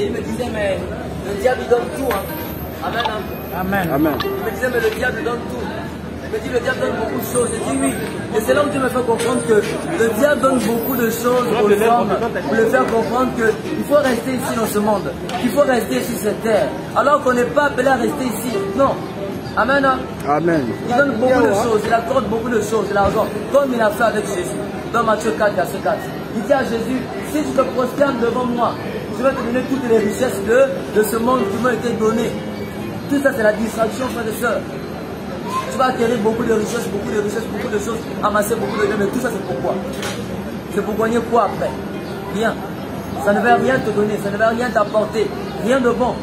Et il me disait, mais le diable il donne tout. Hein. Amen. Hein. Amen. Amen. Il me disait, mais le diable donne tout. Il me dit, le diable donne beaucoup de choses. J'ai dit oui. Et c'est là où Dieu me fait comprendre que le diable donne beaucoup de choses aux hommes pour le faire comprendre qu'il faut rester ici dans ce monde. Il faut rester ici sur cette terre. Alors qu'on n'est pas appelé à rester ici. Non. Amen. Hein? Amen. Il donne beaucoup de choses. Il accorde beaucoup de choses. L'argent. Comme il a fait avec Jésus. Dans Matthieu 4, verset 4. Il dit à Jésus, si tu te prosternes devant moi, je vais te donner toutes les richesses de ce monde qui m'ont été données. Tout ça, c'est la distraction, frères et sœurs. Tu vas acquérir beaucoup de richesses, beaucoup de choses, amasser beaucoup de biens, mais tout ça, c'est pourquoi? C'est pour gagner quoi après? Rien. Ça ne va rien te donner, ça ne va rien t'apporter, rien de bon.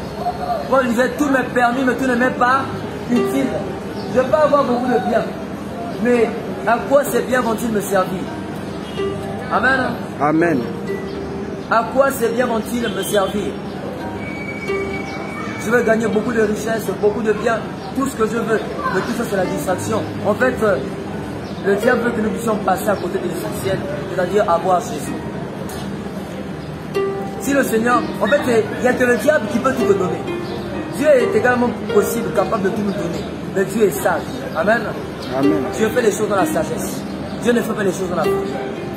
Paul disait, tout m'est permis, mais tout ne m'est pas utile. Je ne vais pas avoir beaucoup de biens, mais à quoi ces biens vont-ils me servir? Amen. Amen. À quoi ces biens vont-ils me servir? Je veux gagner beaucoup de richesses, beaucoup de biens, tout ce que je veux. Mais tout ça, c'est la distraction. En fait, le diable veut que nous puissions passer à côté de l'essentiel, c'est-à-dire avoir Jésus. Si le Seigneur, en fait, il n'y a que le diable qui peut tout te donner. Dieu est également possible, capable de tout nous donner. Mais Dieu est sage. Amen. Amen. Dieu fait les choses dans la sagesse. Dieu ne fait pas les choses dans la folie.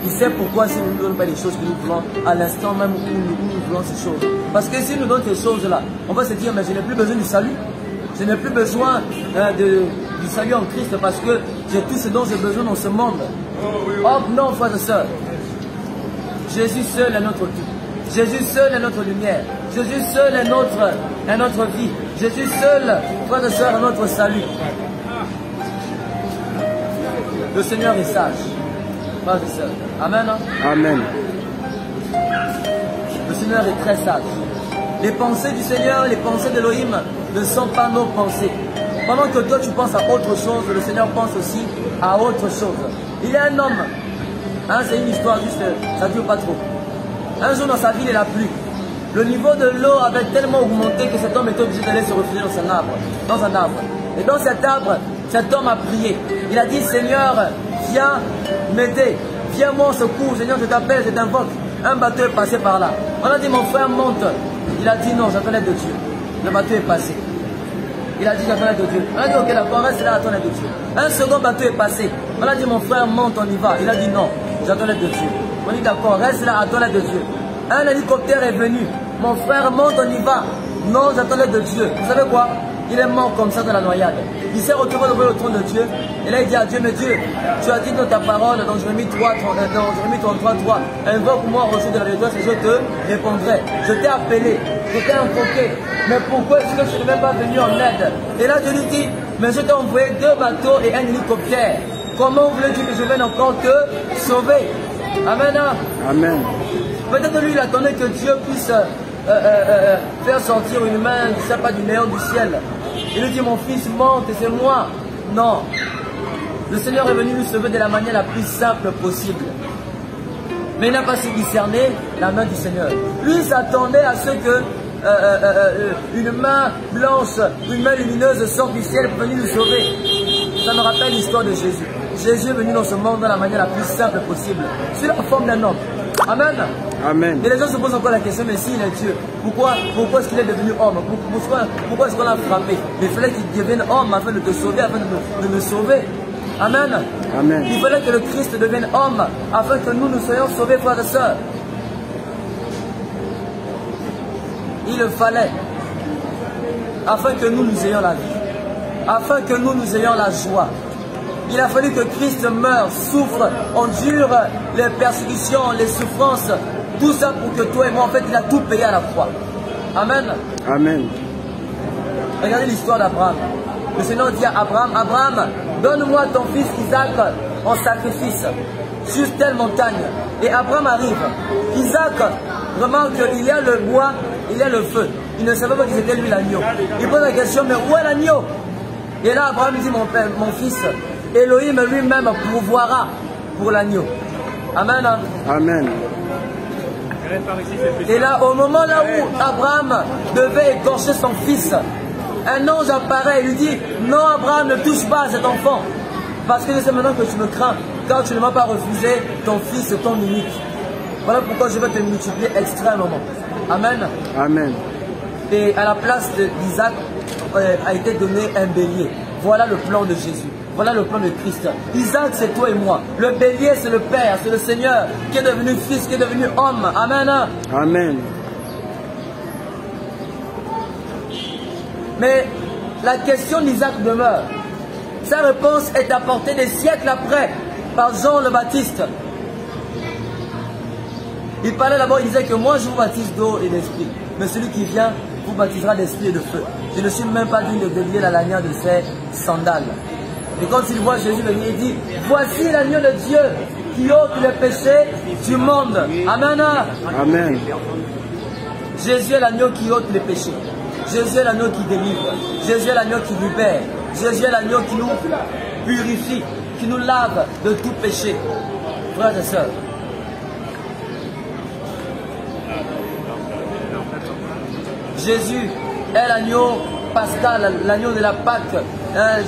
Il sait pourquoi si nous ne donnons pas les choses que nous voulons à l'instant même où nous voulons ces choses. Parce que si nous donnons ces choses-là, on va se dire, mais je n'ai plus besoin du salut. Je n'ai plus besoin du salut en Christ parce que j'ai tout ce dont j'ai besoin dans ce monde. Oh non, frères et sœurs. Jésus seul est notre tout. Jésus seul est notre lumière. Jésus seul est notre vie. Jésus seul, frères et sœurs, est notre salut. Le Seigneur est sage. Frères et sœurs. Amen. Hein? Amen. Le Seigneur est très sage. Les pensées du Seigneur, les pensées d'Elohim ne sont pas nos pensées. Pendant que toi tu penses à autre chose, le Seigneur pense aussi à autre chose. Il y a un homme, hein, c'est une histoire juste, ça ne dure pas trop. Un jour dans sa ville, il a plu. Le niveau de l'eau avait tellement augmenté que cet homme était obligé d'aller se réfugier dans un arbre. Et dans cet arbre, cet homme a prié. Il a dit, Seigneur, viens m'aider. Viens mon secours. Seigneur, je t'appelle, je t'invoque. Un bateau est passé par là. On a dit, mon frère, monte. Il a dit, non, j'attends l'aide de Dieu. Le bateau est passé. Il a dit, j'attends l'aide de Dieu. On a dit, ok, d'accord, reste là, attends l'aide de Dieu. Un second bateau est passé. On a dit, mon frère, monte, on y va. Il a dit, non, j'attends l'aide de Dieu. On dit, d'accord, reste là, attends l'aide de Dieu. Un hélicoptère est venu. Mon frère, monte, on y va. Non, j'attends l'aide de Dieu. Vous savez quoi? Il est mort comme ça dans la noyade. Il s'est retrouvé devant le trône de Dieu. Et là, il dit à Dieu, mais Dieu, tu as dit dans ta parole, dans Jérémie 33:3, invoque-moi au jour de la détresse et je te répondrai. Je t'ai appelé, je t'ai invoqué. Mais pourquoi est-ce que je ne suis même pas venu en aide? Et là, Dieu lui dit, mais je t'ai envoyé 2 bateaux et un hélicoptère. Comment voulais-tu que je vienne encore te sauver? Amen. Amen. Peut-être lui, il attendait que Dieu puisse faire sortir une main, je ne sais pas, du néant du ciel. Il lui dit, mon fils, monte et c'est moi. Non. Le Seigneur est venu nous sauver de la manière la plus simple possible. Mais il n'a pas su discerner la main du Seigneur. Lui, il s'attendait à ce que une main blanche, une main lumineuse sorte du ciel pour venir nous sauver. Ça me rappelle l'histoire de Jésus. Jésus est venu dans ce monde de la manière la plus simple possible, sous la forme d'un homme. Amen. Amen. Et les gens se posent encore la question, mais s'il est Dieu, pourquoi est-ce qu'il est devenu homme? Pourquoi est-ce qu'on l'a frappé? Il fallait qu'il devienne homme afin de te sauver, afin de me sauver. Amen. Amen. Il fallait que le Christ devienne homme afin que nous soyons sauvés, frères et sœurs. Il le fallait afin que nous ayons la vie, afin que nous ayons la joie. Il a fallu que Christ meure, souffre, endure les persécutions, les souffrances, tout ça pour que toi et moi, en fait, il a tout payé à la croix. Amen. Amen. Regardez l'histoire d'Abraham. Le Seigneur dit à Abraham, Abraham, donne-moi ton fils Isaac en sacrifice sur telle montagne. Et Abraham arrive. Isaac remarque qu'il y a le bois, il y a le feu. Il ne savait pas que c'était lui l'agneau. Il pose la question, mais où est l'agneau? Et là, Abraham dit, mon fils, Elohim lui-même pourvoira pour l'agneau. Amen. Amen. Et là, au moment là où Abraham devait écorcher son fils, un ange apparaît et lui dit, non Abraham, ne touche pas à cet enfant, parce que je sais maintenant que tu me crains, car tu ne m'as pas refusé ton fils, ton unique. Voilà pourquoi je vais te multiplier extrêmement. Amen. Amen. Et à la place d'Isaac a été donné un bélier. Voilà le plan de Jésus. Voilà le plan de Christ. Isaac, c'est toi et moi. Le bélier, c'est le Père, c'est le Seigneur qui est devenu fils, qui est devenu homme. Amen. Amen. Mais la question d'Isaac demeure. Sa réponse est apportée des siècles après par Jean le Baptiste. Il parlait d'abord, il disait que moi je vous baptise d'eau et d'esprit. Mais celui qui vient vous baptisera d'esprit et de feu. Je ne suis même pas digne de délier la lanière de ses sandales. Et quand il voit Jésus venir, il dit, voici l'agneau de Dieu qui ôte les péchés du monde. Amen. Amen. Jésus est l'agneau qui ôte les péchés. Jésus est l'agneau qui délivre. Jésus est l'agneau qui libère. Jésus est l'agneau qui nous purifie, qui nous lave de tout péché. Frères et sœurs, Jésus est l'agneau pascal, l'agneau de la Pâque.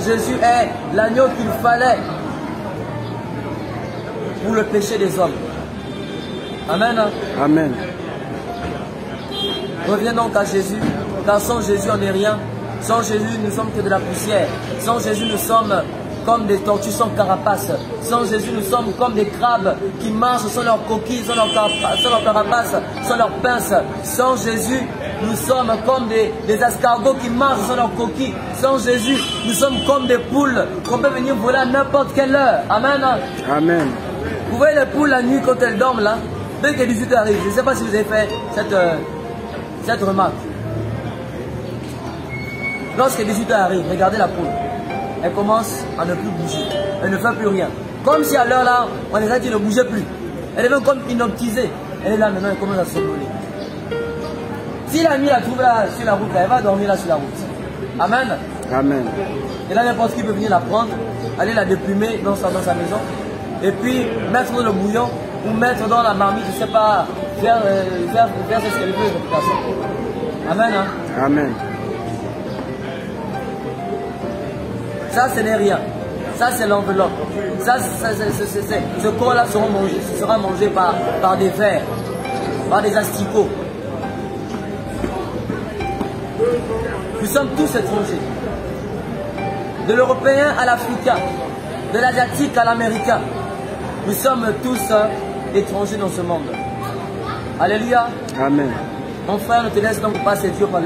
Jésus est l'agneau qu'il fallait pour le péché des hommes. Amen. Amen. Reviens donc à Jésus, car sans Jésus on n'est rien. Sans Jésus nous sommes que de la poussière. Sans Jésus nous sommes comme des tortues sans carapace. Sans Jésus nous sommes comme des crabes qui marchent sans leur coquille, sans leur carapace, sans leur pince. Sans Jésus nous sommes comme des escargots qui marchent sans leur coquille. Sans Jésus nous sommes comme des poules qu'on peut venir voler à n'importe quelle heure. Amen. Amen. Vous voyez les poules la nuit quand elles dorment là, dès que 18h arrive. Je ne sais pas si vous avez fait cette remarque. Lorsque 18h arrive, regardez la poule. Elle commence à ne plus bouger. Elle ne fait plus rien. Comme si à l'heure là, on les a dit ne bougeait plus. Elle est même comme inoptisée. Elle est là maintenant, elle commence à somnoler. Si la nuit la trouve là sur la route, là, elle va dormir là sur la route. Amen. Amen. Et là, n'importe qui peut venir la prendre, aller la déplumer dans sa maison. Et puis mettre dans le bouillon ou mettre dans la marmite, je ne sais pas, faire ce qu'elle veut, réputation. Amen. Hein? Amen. Ça, ce n'est rien. Ça, c'est l'enveloppe. Ça, ce corps-là sera mangé par des vers, par des asticots. Nous sommes tous étrangers. De l'Européen à l'Africain, de l'Asiatique à l'Américain. Nous sommes tous étrangers dans ce monde. Alléluia. Amen. Mon frère, ne te laisse donc pas séduire par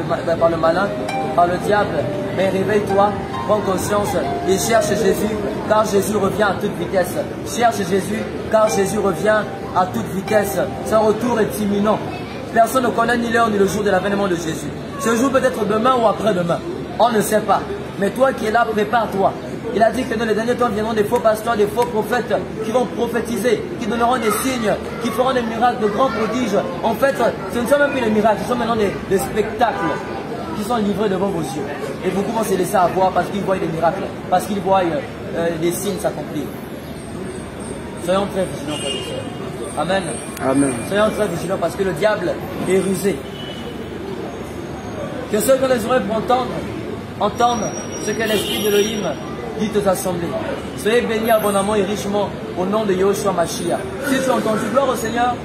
le malin, par le diable, mais réveille-toi, prends conscience et cherche Jésus, car Jésus revient à toute vitesse. Cherche Jésus, car Jésus revient à toute vitesse. Son retour est imminent. Personne ne connaît ni l'heure ni le jour de l'avènement de Jésus. Ce jour peut être demain ou après-demain. On ne sait pas. Mais toi qui es là, prépare-toi. Il a dit que dans les derniers temps viendront des faux pasteurs, des faux prophètes qui vont prophétiser, qui donneront des signes, qui feront des miracles, de grands prodiges. En fait, ce ne sont même plus des miracles, ce sont maintenant des spectacles qui sont livrés devant vos yeux. Et beaucoup vont se laisser avoir parce qu'ils voient des miracles, parce qu'ils voient des signes s'accomplir. Soyons très vigilants, frères et sœurs. Amen. Amen. Soyons très vigilants parce que le diable est rusé. Que ceux qui ont les oreilles pour entendent ce que l'Esprit d'Élohim dit aux assemblées. Soyez bénis abondamment et richement au nom de Yahushua Mashiach. Si tu as entendu, gloire au Seigneur.